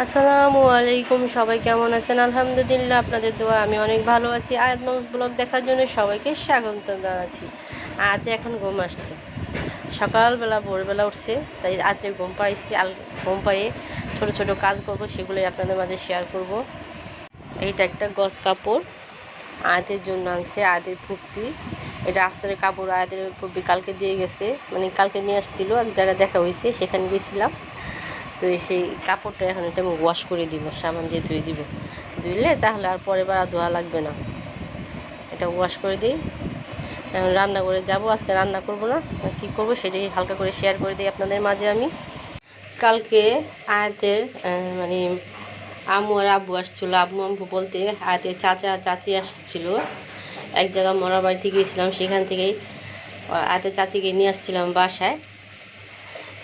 আসসালামু আলাইকুম, সবাই কেমন আছেন? আলহামদুলিল্লাহ, আপনাদের দোয়া আমি অনেক ভালো আছি। আয়াত মামুস ব্লগ দেখার জন্য সবাইকে স্বাগত জানাচ্ছি। আজ এখন ঘুম আসছে, সকালবেলা ভোরবেলা উঠছে, তাই আজকে ঘুম পাইছি। ঘুম পাইয়ে ছোটো ছোটো কাজ করব, সেগুলোই আপনাদের মাঝে শেয়ার করব। এইটা একটা গজ কাপড় আয়াতের জন্য আনছে, আয়াতের ফুপি। এটা আস্তরের কাপড়, আয়াতের ফুপি কালকে দিয়ে গেছে, মানে কালকে নিয়ে আসছিল, এক জায়গায় দেখা হয়েছে, সেখানে গেছিলাম। তো সেই কাপড়টা এখন এটা আমি ওয়াশ করে দিব, সাবান দিয়ে ধুয়ে দিব। ধুইলে তাহলে আর পরে বার ধোয়া লাগবে না। এটা ওয়াশ করে দিই। এখন রান্না করে যাব, আজকে রান্না করব না, কি করব সেটাই হালকা করে শেয়ার করে দিই আপনাদের মাঝে আমি। কালকে আয়াতের মানে আম্মু আর আব্বু আসছিলো। আম্মু আব্বু বলতে আয়াতের চাচা চাচি আসছিল। এক জায়গায় মরা বাড়িতে গিয়েছিলাম, সেখান থেকেই আয়াতের চাচিকে নিয়ে আসছিলাম বাসায়।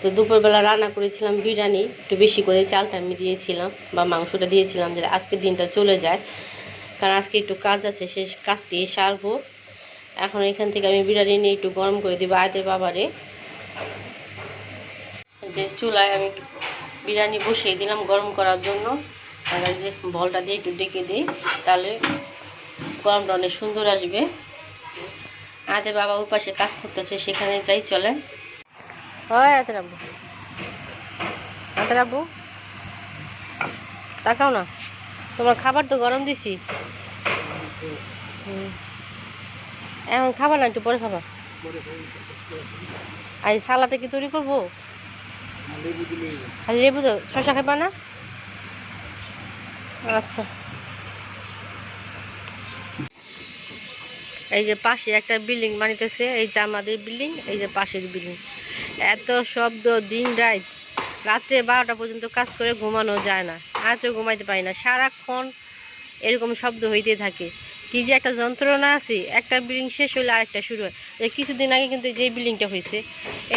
তো দুপুরবেলা রান্না করেছিলাম বিরিয়ানি, একটু বেশি করে চালটা আমি দিয়েছিলাম বা মাংসটা দিয়েছিলাম, যে আজকের দিনটা চলে যায়, কারণ আজকে একটু কাজ আছে, সে কাজটি সারবো। এখন এখান থেকে আমি বিরিয়ানি নিয়ে একটু গরম করে দেবো আয়াতের বাবারে। যে চুলায় আমি বিরিয়ানি বসিয়ে দিলাম গরম করার জন্য। আর যে বলটা দিয়ে একটু ডেকে দিই, তাহলে গরমটা অনেক সুন্দর আসবে। আয়াতের বাবা ওই পাশে কাজ করতেছে, সেখানে যাই, চলে। হয় আয়াতের আব্বু, আয়াতের আব্বু তাকাও না, তোমার খাবার তো গরম দিছি। এখন খাবার না, একটু পরে খাবার। আর সালাদে কি তৈরি করবো? খালি লেবু তো, শশা খাইবা না? আচ্ছা। এই যে পাশে একটা বিল্ডিং বানিতেছে, এই যে আমাদের বিল্ডিং, এই যে পাশের বিল্ডিং। এত শব্দ, দিন রাত, রাত্রে 12টা পর্যন্ত কাজ করে ঘুমানো যায় না, রাত্রে ঘুমাইতে পারি না, সারাক্ষণ এরকম শব্দ হইতে থাকে। কি যে একটা যন্ত্রণা আছে, একটা বিল্ডিং শেষ হইলে আরেকটা শুরু হয়। কিছুদিন আগে কিন্তু যে বিল্ডিংটা হয়েছে,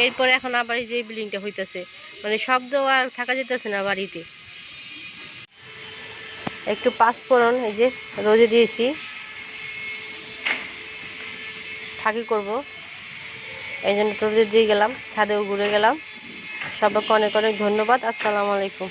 এরপরে এখন আবার এই যে বিল্ডিংটা হইতেছে, মানে শব্দ আর থাকা যেতেছে না বাড়িতে। একটু পাঁচফোড়ন এই যে রোদে দিয়েছি, ফাঁকি করব, এই জন্য রোদে দিয়ে গেলাম, ছাদেও ঘুরে গেলাম। সবাইকে অনেক অনেক ধন্যবাদ। আসসালামু আলাইকুম।